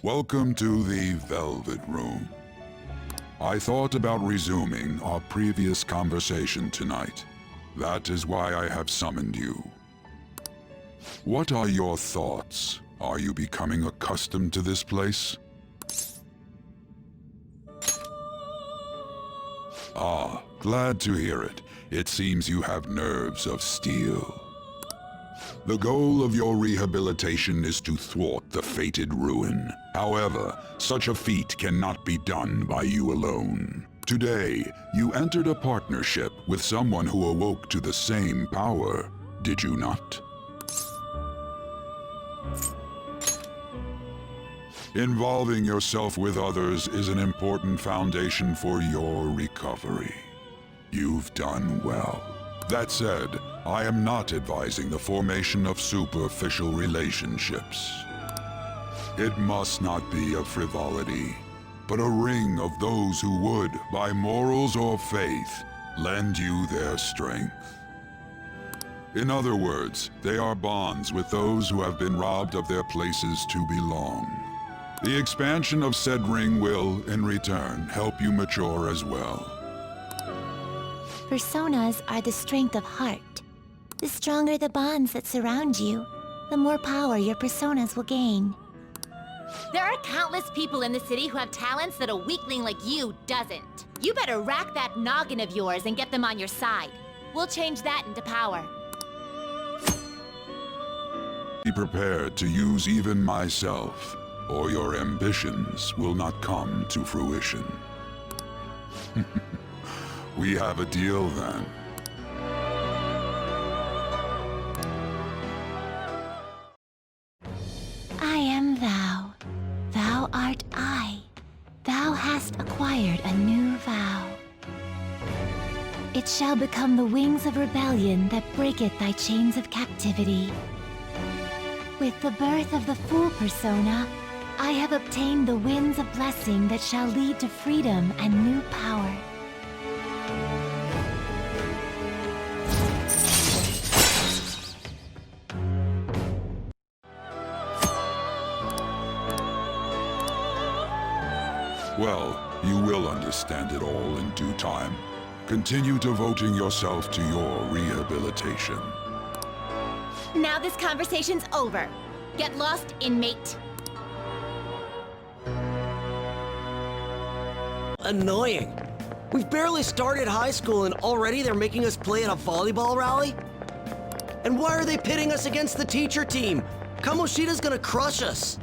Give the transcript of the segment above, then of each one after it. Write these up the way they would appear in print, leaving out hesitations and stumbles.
Welcome to the Velvet Room. I thought about resuming our previous conversation tonight. That is why I have summoned you. What are your thoughts? Are you becoming accustomed to this place? Ah, glad to hear it. It seems you have nerves of steel. The goal of your rehabilitation is to thwart the fated ruin. However, such a feat cannot be done by you alone. Today, you entered a partnership with someone who awoke to the same power, did you not? Involving yourself with others is an important foundation for your recovery. You've done well. That said, I am not advising the formation of superficial relationships. It must not be a frivolity, but a ring of those who would, by morals or faith, lend you their strength. In other words, they are bonds with those who have been robbed of their places to belong. The expansion of said ring will, in return, help you mature as well. Personas are the strength of heart. The stronger the bonds that surround you, the more power your personas will gain. There are countless people in the city who have talents that a weakling like you doesn't. You better rack that noggin of yours and get them on your side. We'll change that into power. Be prepared to use even myself, or your ambitions will not come to fruition. We have a deal then. I am thou. Thou art I. Thou hast acquired a new vow. It shall become the wings of rebellion that breaketh thy chains of captivity. With the birth of the Fool persona, I have obtained the winds of blessing that shall lead to freedom and new power. Well, you will understand it all in due time. Continue devoting yourself to your rehabilitation. Now this conversation's over. Get lost, inmate. Annoying. We've barely started high school and already they're making us play at a volleyball rally? And why are they pitting us against the teacher team? Kamoshida's gonna crush us.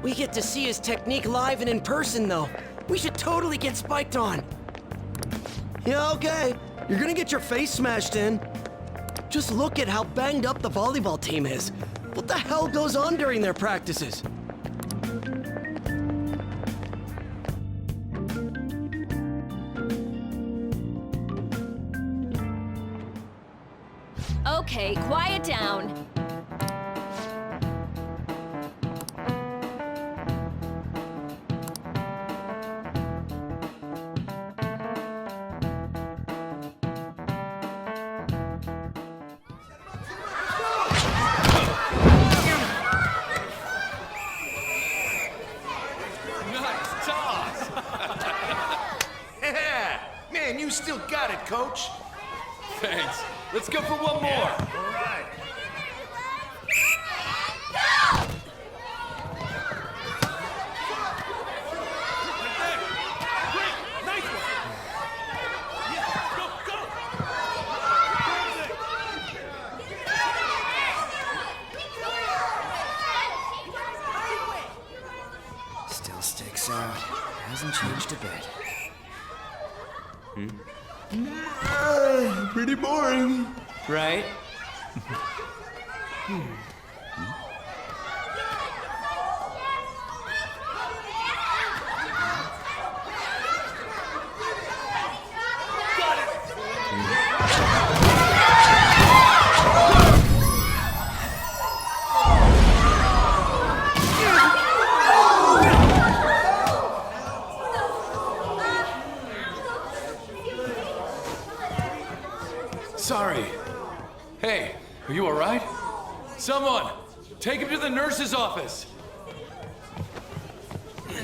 We get to see his technique live and in person, though. We should totally get spiked on. Yeah, okay. You're gonna get your face smashed in. Just look at how banged up the volleyball team is. What the hell goes on during their practices? Okay, quiet down. Man, you still got it, coach. Thanks. Let's go for one more. All right. Nice one. Yeah, go, go. Still sticks out. Hasn't changed a bit. Pretty boring. Right? Sorry. Hey, are you alright? Someone! Take him to the nurse's office! You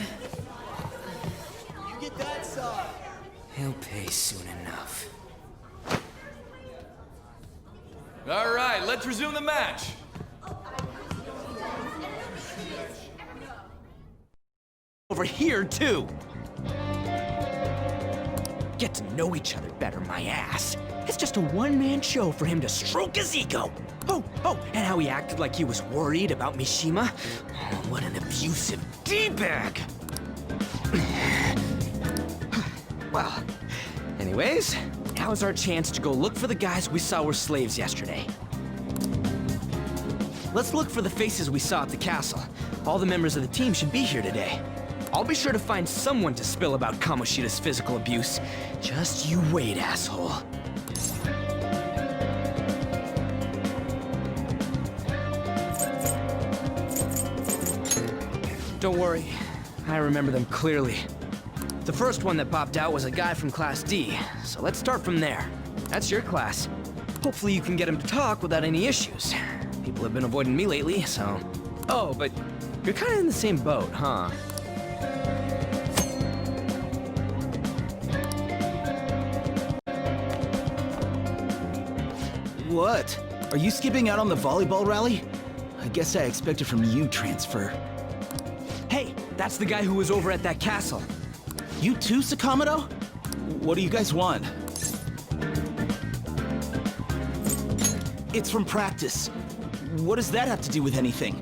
get that side. He'll pay soon enough. Alright, let's resume the match! Over here, too. Get to know each other better, my ass. It's just a one-man show for him to stroke his ego. Oh, and how he acted like he was worried about Mishima. Oh, what an abusive D-bag. Well, anyways, now's our chance to go look for the guys we saw were slaves yesterday. Let's look for the faces we saw at the castle. All the members of the team should be here today. I'll be sure to find someone to spill about Kamoshida's physical abuse. Just you wait, asshole. Don't worry, I remember them clearly. The first one that popped out was a guy from Class D, so let's start from there. That's your class. Hopefully you can get him to talk without any issues. People have been avoiding me lately, so... Oh, but you're kinda in the same boat, huh? What? Are you skipping out on the volleyball rally? I guess I expected from you transfer. Hey, that's the guy who was over at that castle. You too, Sakamoto? What do you guys want? It's from practice. What does that have to do with anything?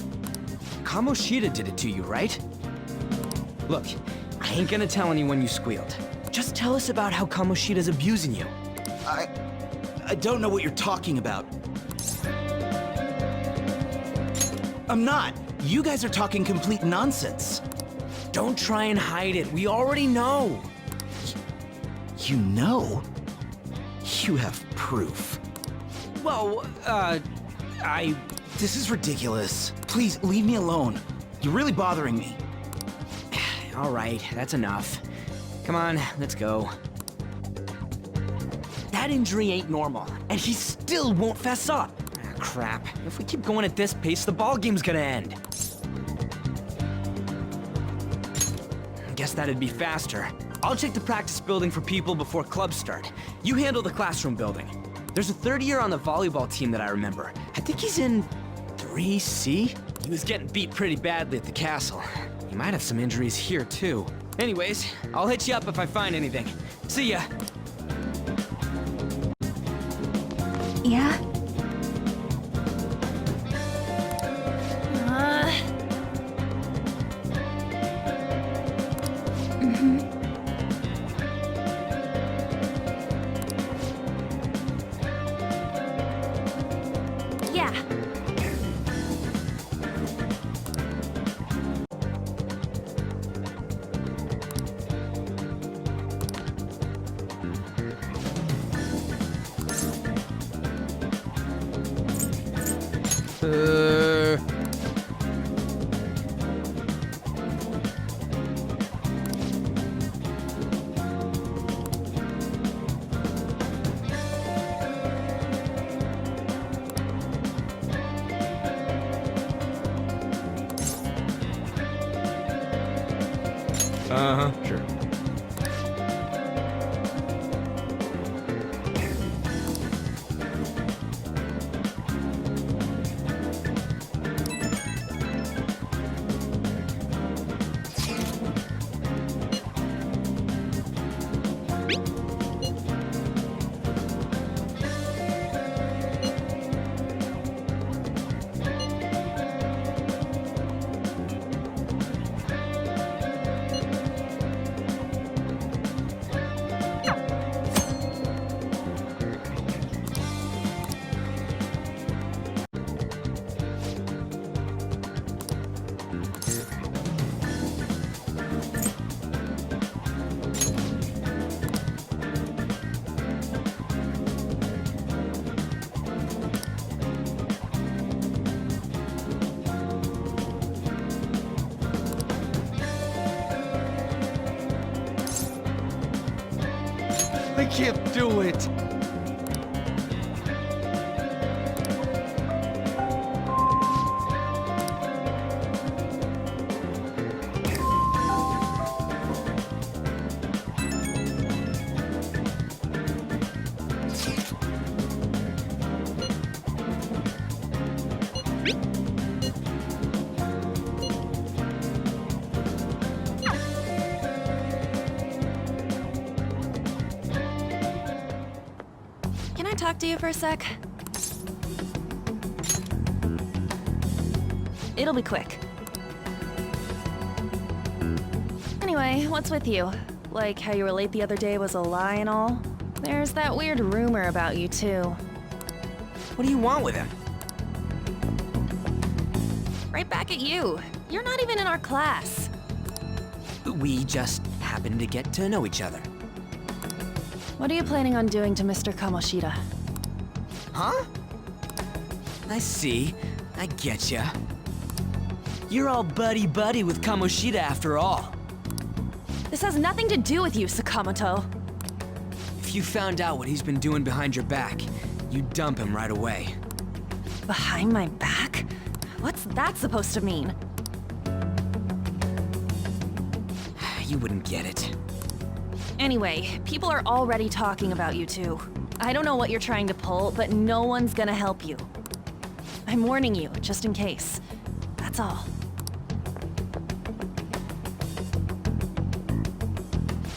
Kamoshida did it to you, right? Look, I ain't gonna tell anyone you squealed. Just tell us about how Kamoshida's abusing you. I don't know what you're talking about. I'm not. You guys are talking complete nonsense. Don't try and hide it. We already know. You know? You have proof. Well, This is ridiculous. Please, leave me alone. You're really bothering me. All right, that's enough. Come on, let's go. That injury ain't normal, and he still won't fess up. Ah, crap. If we keep going at this pace, the ball game's gonna end. Guess that'd be faster. I'll check the practice building for people before clubs start. You handle the classroom building. There's a third year on the volleyball team that I remember. I think he's in 3C? He was getting beat pretty badly at the castle. He might have some injuries here, too. Anyways, I'll hit you up if I find anything. See ya! Yeah? Yeah. Sure. I can't do it. to you for a sec? It'll be quick. Anyway, what's with you? Like how you were late the other day was a lie and all? There's that weird rumor about you, too. What do you want with him? Right back at you. You're not even in our class. We just happened to get to know each other. What are you planning on doing to Mr. Kamoshida? Huh? I see. I getcha. You're all buddy-buddy with Kamoshida after all. This has nothing to do with you, Sakamoto. If you found out what he's been doing behind your back, you'd dump him right away. Behind my back? What's that supposed to mean? You wouldn't get it. Anyway, people are already talking about you two. I don't know what you're trying to pull, but no one's gonna help you. I'm warning you, just in case. That's all.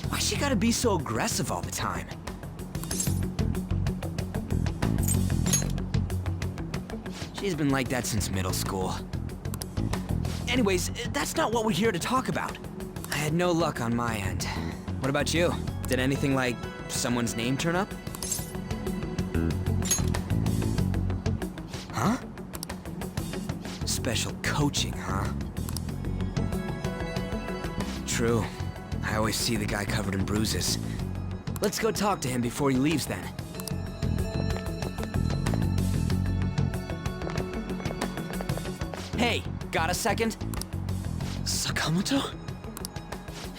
Why she gotta be so aggressive all the time? She's been like that since middle school. Anyways, that's not what we're here to talk about. I had no luck on my end. What about you? Did anything like someone's name turn up? Huh? Special coaching, huh? True. I always see the guy covered in bruises. Let's go talk to him before he leaves then. Hey, got a second? Sakamoto?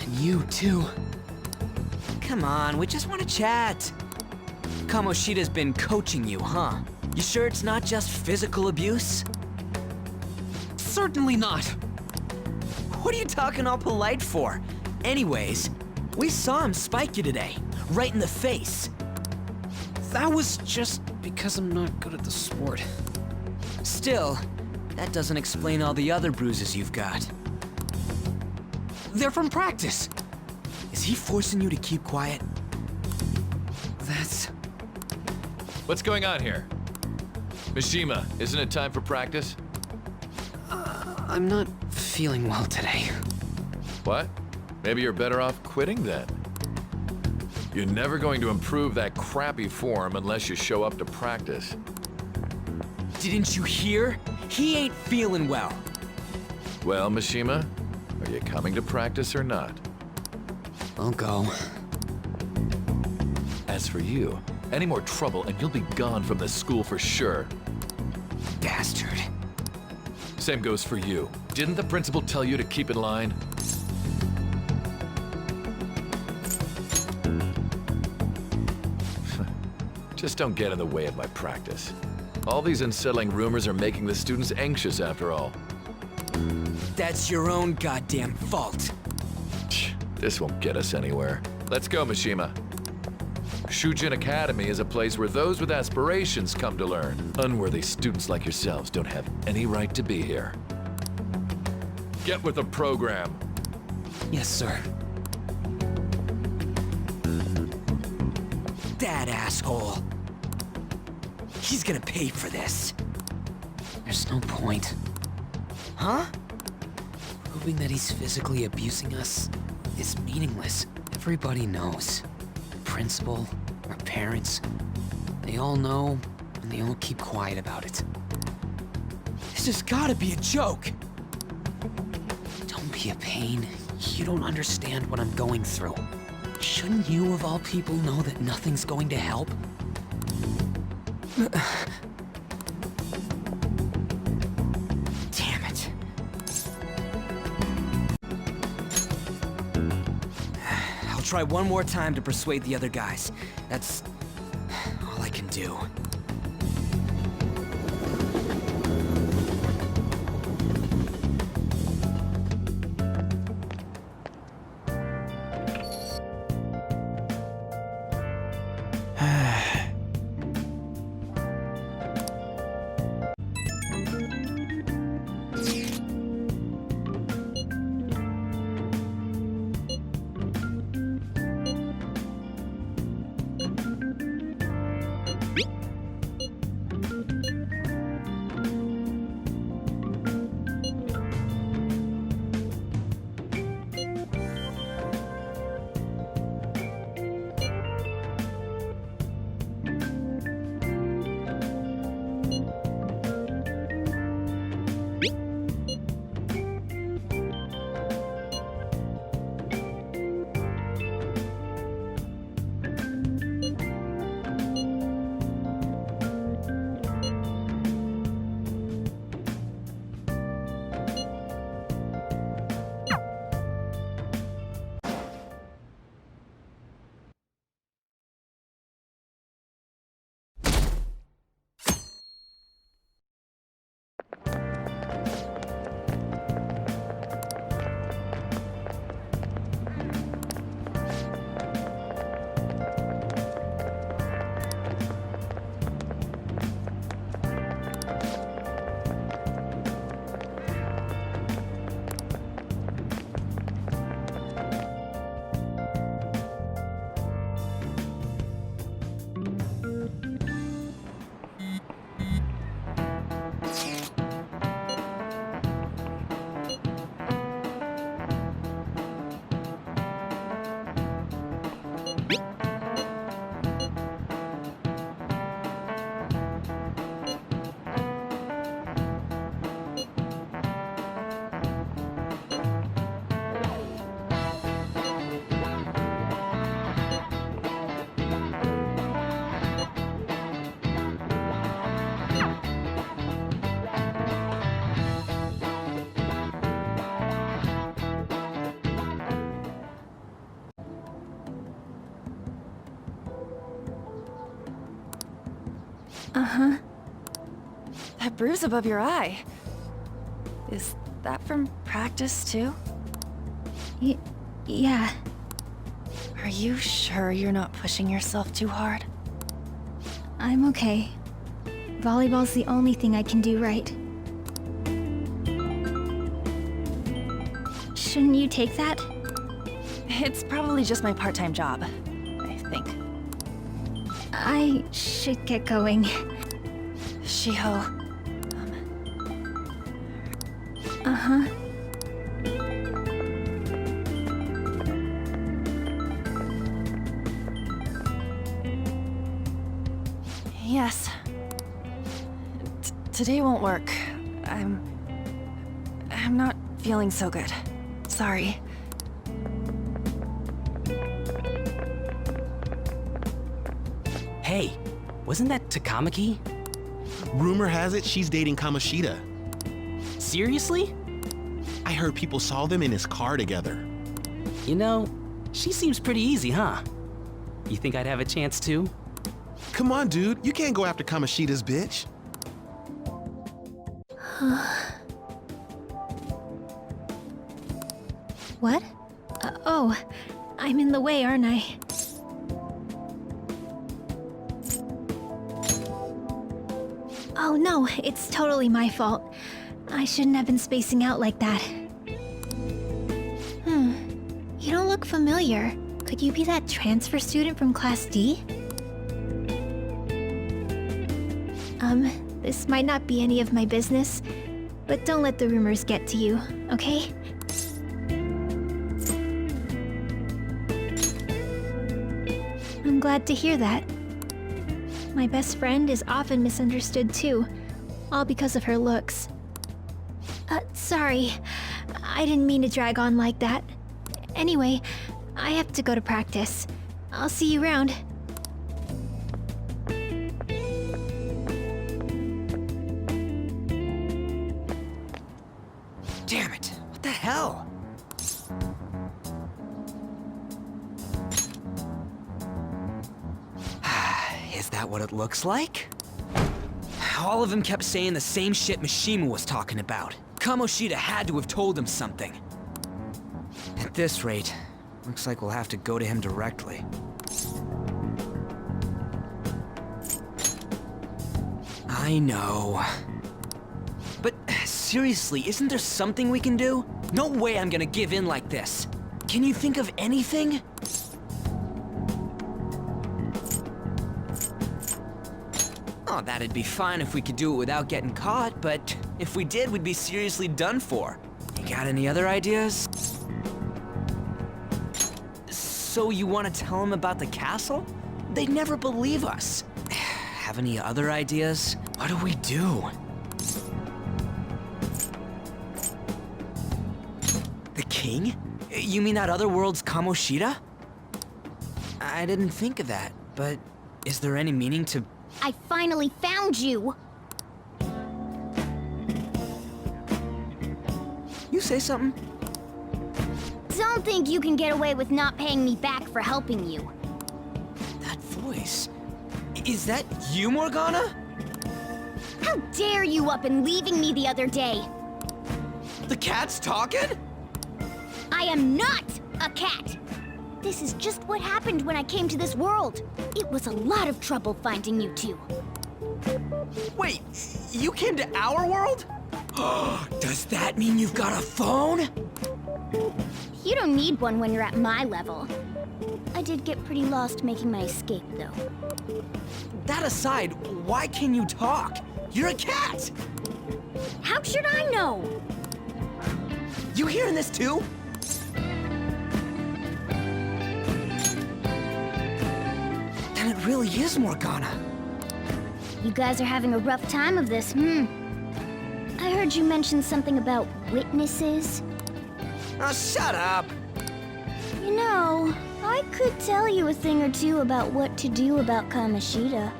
And you too. Come on, we just want to chat. Kamoshida's been coaching you, huh? You sure it's not just physical abuse? Certainly not. What are you talking all polite for? Anyways, we saw him spike you today, right in the face. That was just because I'm not good at the sport. Still, that doesn't explain all the other bruises you've got. They're from practice. Is he forcing you to keep quiet? That's... What's going on here? Mishima, isn't it time for practice? I'm not feeling well today. What? Maybe you're better off quitting then. You're never going to improve that crappy form unless you show up to practice. Didn't you hear? He ain't feeling well. Well, Mishima, are you coming to practice or not? I'll go. As for you, any more trouble and you'll be gone from this school for sure. Bastard. Same goes for you. Didn't the principal tell you to keep in line? Just don't get in the way of my practice. All these unsettling rumors are making the students anxious after all. That's your own goddamn fault. This won't get us anywhere. Let's go, Mishima. Shujin Academy is a place where those with aspirations come to learn. Unworthy students like yourselves don't have any right to be here. Get with the program. Yes, sir. That asshole. He's gonna pay for this. There's no point. Huh? Proving that he's physically abusing us is meaningless. Everybody knows. The principal, our parents, they all know, and they all keep quiet about it. This has gotta be a joke. Don't be a pain. You don't understand what I'm going through. Shouldn't you, of all people, know that nothing's going to help? Damn it. I'll try one more time to persuade the other guys. That's all I can do. Uh-huh. That bruise above your eye. Is that from practice, too? Yeah. Are you sure you're not pushing yourself too hard? I'm okay. Volleyball's the only thing I can do right. Shouldn't you take that? It's probably just my part-time job, I think. I should get going. Shiho. Uh-huh. Yes. Today won't work. I'm not feeling so good. Sorry. Hey, wasn't that Takamaki? Rumor has it she's dating Kamoshida. Seriously? I heard people saw them in his car together. You know, she seems pretty easy, huh? You think I'd have a chance too? Come on, dude. You can't go after Kamoshida's bitch. What? Oh, I'm in the way, aren't I? Oh no, it's totally my fault. I shouldn't have been spacing out like that. You don't look familiar. Could you be that transfer student from Class D? This might not be any of my business, but don't let the rumors get to you, okay? I'm glad to hear that. My best friend is often misunderstood too, all because of her looks. Sorry. I didn't mean to drag on like that. Anyway, I have to go to practice. I'll see you around. Damn it! What the hell? Is that what it looks like? All of them kept saying the same shit Mishima was talking about. Kamoshida had to have told him something. At this rate, looks like we'll have to go to him directly. I know. But seriously, isn't there something we can do? No way I'm gonna give in like this. Can you think of anything? Oh, that'd be fine if we could do it without getting caught, but if we did, we'd be seriously done for. You got any other ideas? So you want to tell them about the castle? They'd never believe us. Have any other ideas? What do we do? The king? You mean that other world's Kamoshida? I didn't think of that, but is there any meaning to... I finally found you! You say something? Don't think you can get away with not paying me back for helping you. That voice... Is that you, Morgana? How dare you up and leaving me the other day? The cat's talking? I am not a cat! This is just what happened when I came to this world. It was a lot of trouble finding you two. Wait, you came to our world? Does that mean you've got a phone? You don't need one when you're at my level. I did get pretty lost making my escape, though. That aside, why can you talk? You're a cat! How should I know? You hearing this too? Then it really is Morgana. You guys are having a rough time of this, I heard you mention something about witnesses. Oh, shut up! You know, I could tell you a thing or two about what to do about Kamoshida.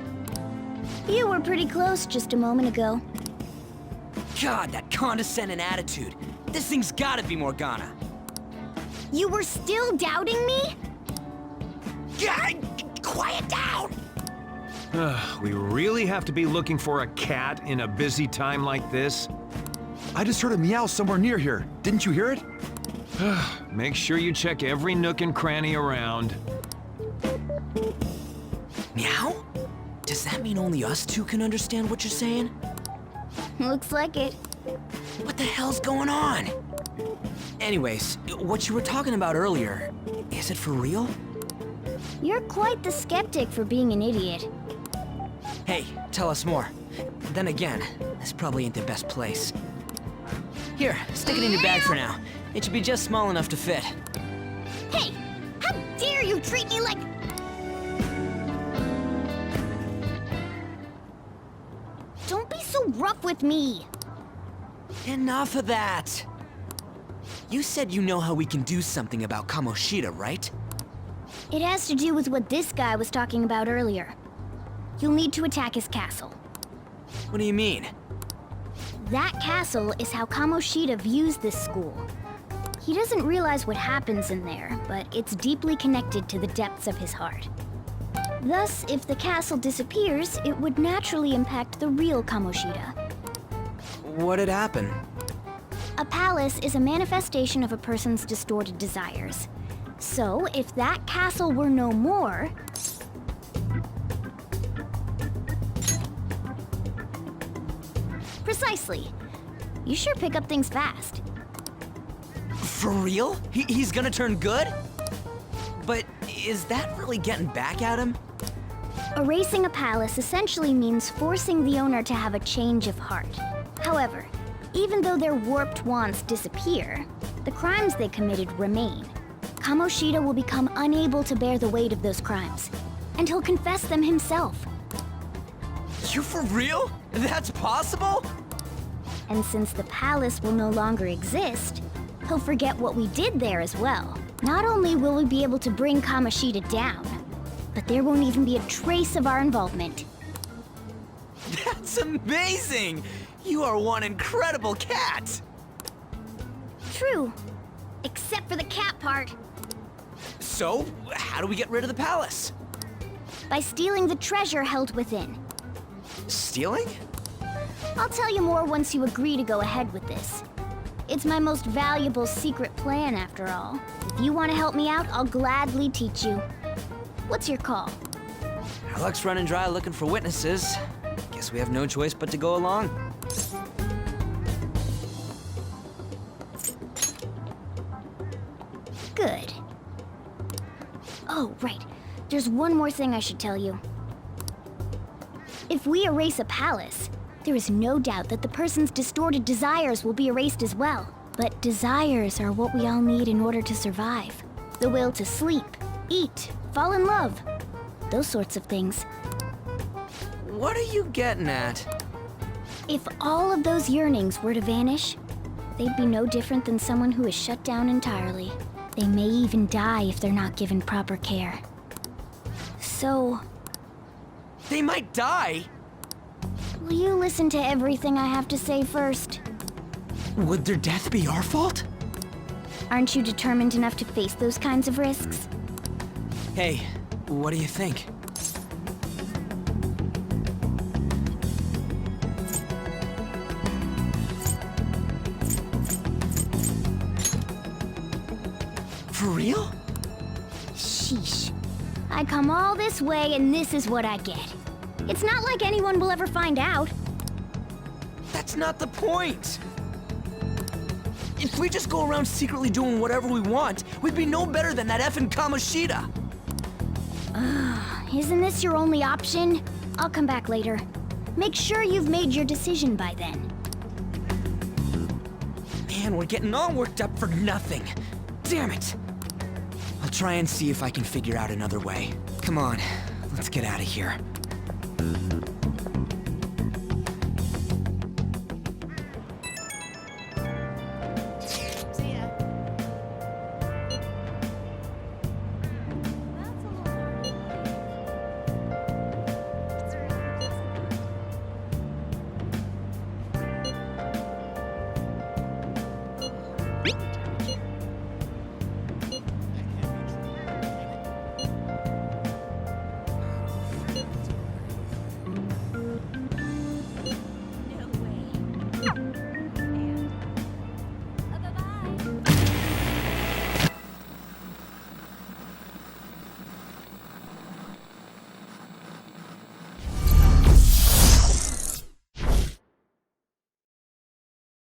You were pretty close just a moment ago. God, that condescending attitude. This thing's gotta be Morgana. You were still doubting me? God, quiet down! We really have to be looking for a cat in a busy time like this? I just heard a meow somewhere near here. Didn't you hear it? Make sure you check every nook and cranny around. Meow? Does that mean only us two can understand what you're saying? Looks like it. What the hell's going on? Anyways, what you were talking about earlier, is it for real? You're quite the skeptic for being an idiot. Hey, tell us more. Then again, this probably ain't the best place. Here, stick it in your bag for now. It should be just small enough to fit. Hey! How dare you treat me like... Don't be so rough with me! Enough of that! You said you know how we can do something about Kamoshida, right? It has to do with what this guy was talking about earlier. You'll need to attack his castle. What do you mean? That castle is how Kamoshida views this school. He doesn't realize what happens in there, but it's deeply connected to the depths of his heart. Thus, if the castle disappears, it would naturally impact the real Kamoshida. What'd happen? A palace is a manifestation of a person's distorted desires. So, if that castle were no more... Precisely. You sure pick up things fast. For real? He's gonna turn good? But is that really getting back at him? Erasing a palace essentially means forcing the owner to have a change of heart. However, even though their warped wants disappear, the crimes they committed remain. Kamoshida will become unable to bear the weight of those crimes, and he'll confess them himself. You for real? That's possible? And since the palace will no longer exist, he'll forget what we did there as well. Not only will we be able to bring Kamoshida down, but there won't even be a trace of our involvement. That's amazing! You are one incredible cat! True. Except for the cat part. So, how do we get rid of the palace? By stealing the treasure held within. Stealing? I'll tell you more once you agree to go ahead with this. It's my most valuable secret plan, after all. If you want to help me out, I'll gladly teach you. What's your call? Our luck's running dry looking for witnesses. Guess we have no choice but to go along. Good. Oh, right. There's one more thing I should tell you. If we erase a palace, there is no doubt that the person's distorted desires will be erased as well. But desires are what we all need in order to survive. The will to sleep, eat, fall in love. Those sorts of things. What are you getting at? If all of those yearnings were to vanish, they'd be no different than someone who is shut down entirely. They may even die if they're not given proper care. So... They might die? will you listen to everything I have to say first? Would their death be our fault? Aren't you determined enough to face those kinds of risks? Hey, what do you think? I come all this way and this is what I get. It's not like anyone will ever find out. That's not the point! If we just go around secretly doing whatever we want, we'd be no better than that effing Kamoshida! Isn't this your only option? I'll come back later. Make sure you've made your decision by then. Man, we're getting all worked up for nothing. Damn it! I'll try and see if I can figure out another way. Come on, let's get out of here.